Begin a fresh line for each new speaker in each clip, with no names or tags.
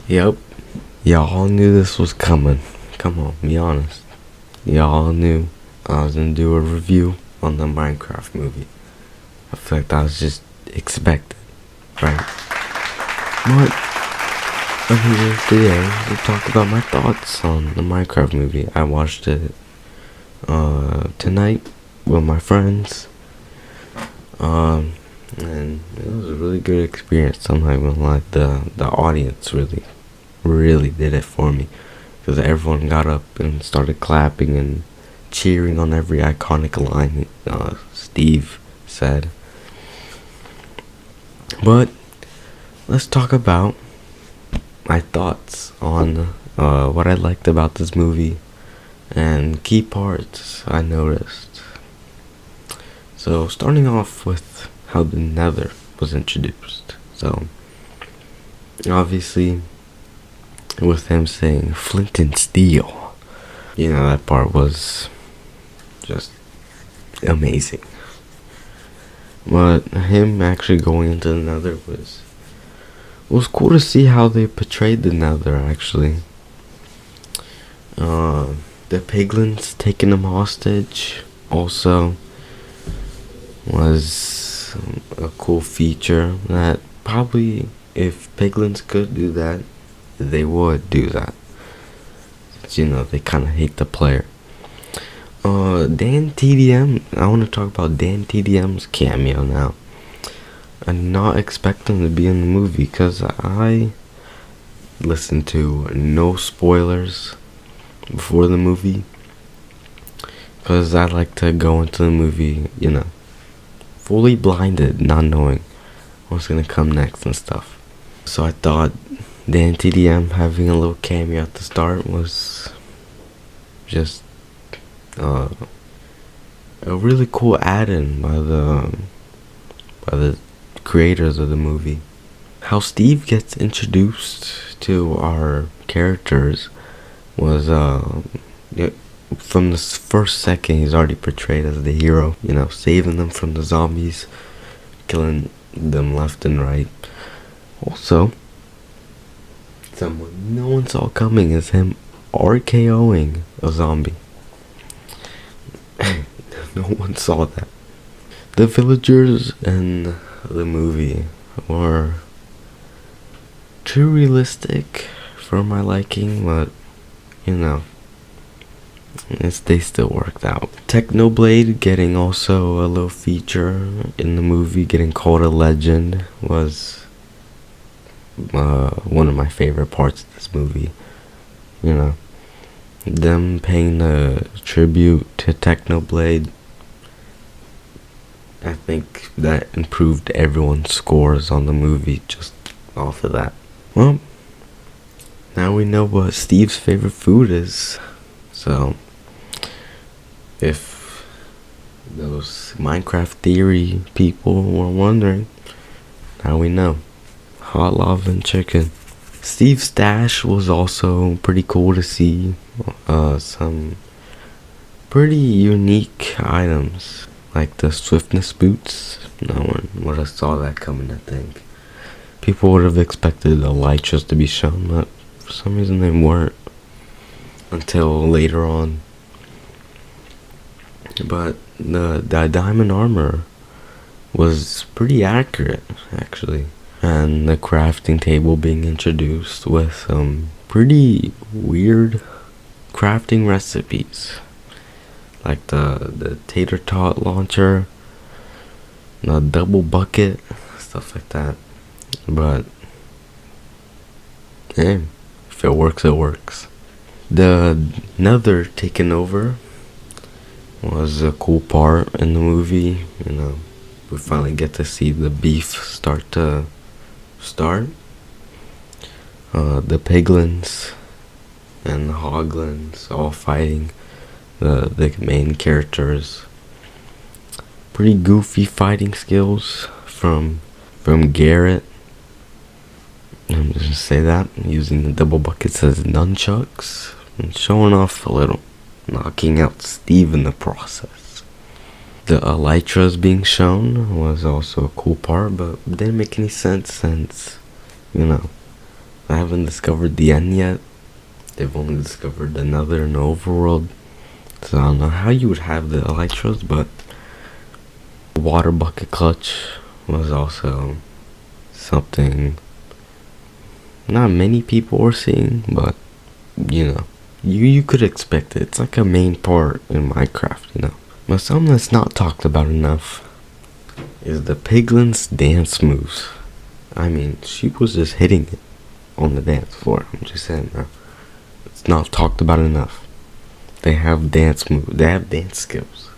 Yep, y'all knew this was coming. Come on, be honest. Y'all knew I was gonna do a review on the Minecraft movie. I feel like that was just expected, right? But I'm here today to talk about my thoughts on the Minecraft movie. I watched it tonight with my friends. And it was a really good experience. I'm not gonna lie, the audience really did it for me, because everyone got up and started clapping and cheering on every iconic line Steve said. But let's talk about my thoughts on what I liked about this movie and key parts I noticed. So starting off with how the Nether was introduced. So obviously with him saying flint and steel, that part was just amazing. But him actually going into the Nether was cool to see how they portrayed the Nether. Actually, the piglins taking him hostage also was a cool feature that probably, if piglins could do that, they would do that. They kind of hate the player. Dan TDM, I want to talk about Dan TDM's cameo now. I did not expect him to be in the movie, because I listened to no spoilers before the movie, because I like to go into the movie, fully blinded, not knowing what's gonna come next and stuff. So I thought Dan TDM having a little cameo at the start was just a really cool add-in by the creators of the movie. How Steve gets introduced to our characters was from the first second he's already portrayed as the hero, saving them from the zombies, killing them left and right. Also, someone no one saw coming is him RKOing a zombie. No one saw that. The villagers in the movie were too realistic for my liking, but they still worked out. Technoblade getting also a little feature in the movie, getting called a legend, was one of my favorite parts of this movie. Them paying a tribute to Technoblade, I think that improved everyone's scores on the movie just off of that. Well, now we know what Steve's favorite food is. So, if those Minecraft theory people were wondering, now we know. Hot lava and chicken. Steve's stash was also pretty cool to see. Some pretty unique items, like the swiftness boots. No one would have saw that coming, I think. People would have expected the elytras to be shown, but for some reason they weren't until later on. But the diamond armor was pretty accurate, actually. And the crafting table being introduced with some pretty weird crafting recipes, like the tater tot launcher, the double bucket, stuff like that. But hey, if it works, it works. The Nether taking over was a cool part in the movie. We finally get to see the beef start. The piglins and the hoglins all fighting the main characters. Pretty goofy fighting skills from Garrett. I'm just gonna say that, using the double buckets as nunchucks and showing off a little, knocking out Steve in the process. The elytras being shown was also a cool part, but didn't make any sense since, I haven't discovered the end yet. They've only discovered another in the overworld. So I don't know how you would have the Electros, but water bucket clutch was also something not many people were seeing, but you know, you could expect it. It's like a main part in Minecraft. But something that's not talked about enough is the Piglin's dance moves. I mean, she was just hitting it on the dance floor. I'm just saying, bro. It's not talked about enough. They have dance moves. They have dance skills.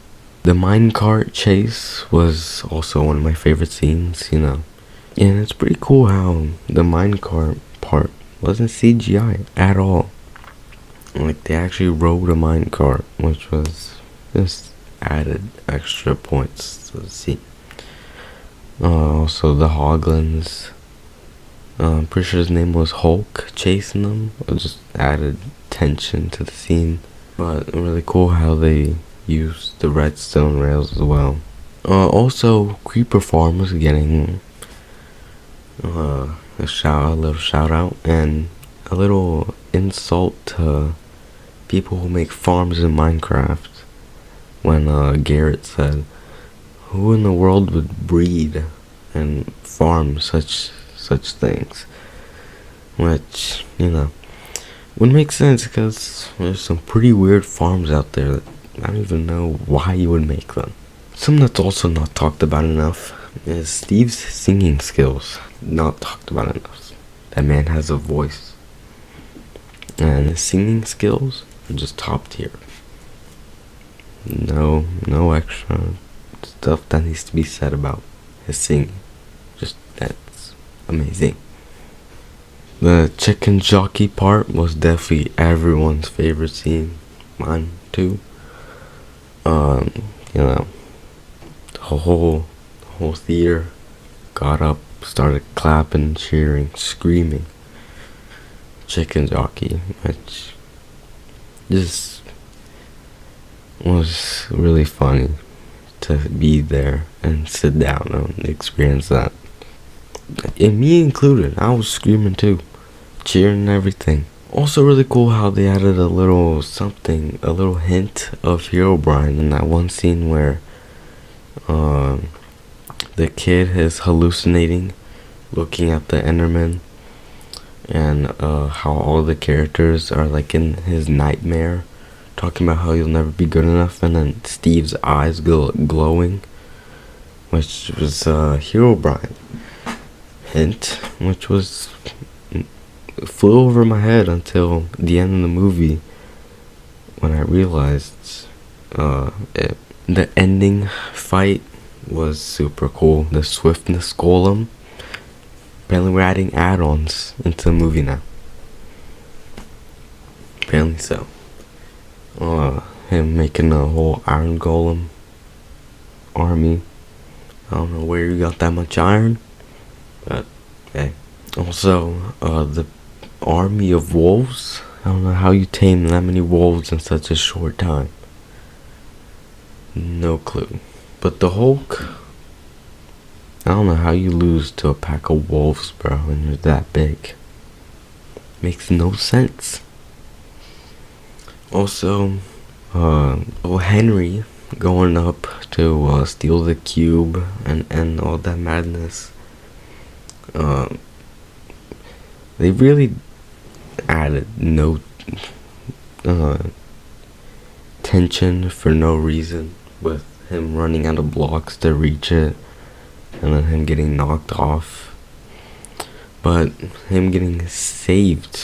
The minecart chase was also one of my favorite scenes, And it's pretty cool how the minecart part wasn't CGI at all. Like, they actually rode a minecart, which was just added extra points to the scene. Also, the Hoglins. I'm pretty sure his name was Hulk chasing them. It just added tension to the scene. But really cool how they used the redstone rails as well. Also, Creeper Farm was getting a little shout out and a little insult to people who make farms in Minecraft. When Garrett said, "Who in the world would breed and farm such things?" Which, would make sense because there's some pretty weird farms out there that I don't even know why you would make them. Something that's also not talked about enough is Steve's singing skills. Not talked about enough. That man has a voice. And his singing skills are just top tier. No extra stuff that needs to be said about his singing. Just, that's amazing. The chicken jockey part was definitely everyone's favorite scene. Mine too. The whole theater got up, started clapping, cheering, screaming. Chicken jockey, which just was really funny to be there and sit down and experience that. And me included, I was screaming too, cheering and everything. Also really cool how they added a little hint of Herobrine in that one scene where the kid is hallucinating, looking at the Enderman, and how all the characters are like in his nightmare, talking about how he'll never be good enough, and then Steve's eyes glowing, which was Herobrine hint, which was flew over my head until the end of the movie when I realized the ending fight was super cool. The Swiftness Golem. Apparently we're adding add-ons into the movie now. Apparently so. Him making a whole Iron Golem army. I don't know where you got that much iron, but hey. Also, the army of wolves. I don't know how you tame that many wolves in such a short time. No clue. But the Hulk, I don't know how you lose to a pack of wolves, bro, when you're that big. Makes no sense. Also, Henry going up to steal the cube and all that madness. They really added no tension for no reason, with him running out of blocks to reach it and then him getting knocked off, but him getting saved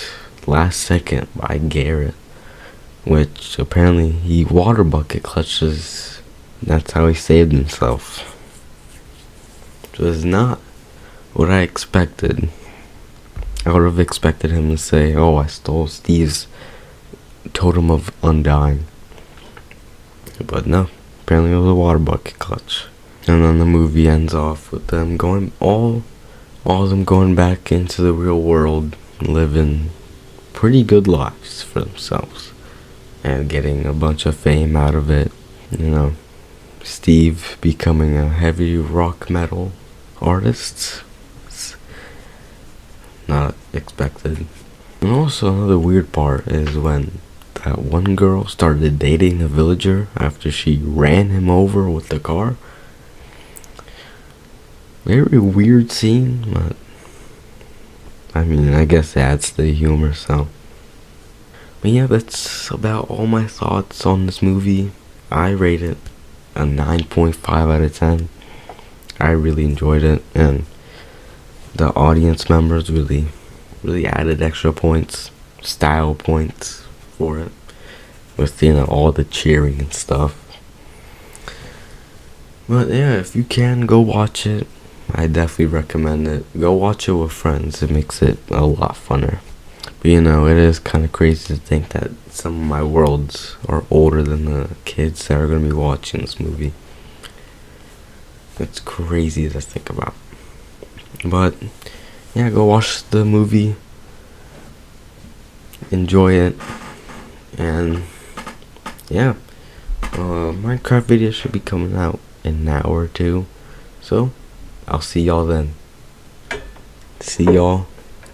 last second by Garrett, which apparently he water bucket clutches. That's how he saved himself. It was not what I expected. I would have expected him to say, "Oh, I stole Steve's totem of undying." But no, apparently it was a water bucket clutch. And then the movie ends off with them going, all of them going back into the real world, living pretty good lives for themselves, and getting a bunch of fame out of it. Steve becoming a heavy rock metal artist. expected. And also another weird part is when that one girl started dating a villager after she ran him over with the car. Very weird scene, but I mean, I guess it adds to the humor, so. But yeah, that's about all my thoughts on this movie. I rate it a 9.5 out of 10. I really enjoyed it, and the audience members really added extra points, style points for it, with, you know, all the cheering and stuff. But yeah, if you can, go watch it. I definitely recommend it. Go watch it with friends. It makes it a lot funner. But you know, it is kind of crazy to think that some of my worlds are older than the kids that are going to be watching this movie. It's crazy to think about. But yeah, go watch the movie. Enjoy it. And yeah, Minecraft video should be coming out in an hour or two. So I'll see y'all then. See y'all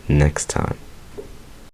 next time.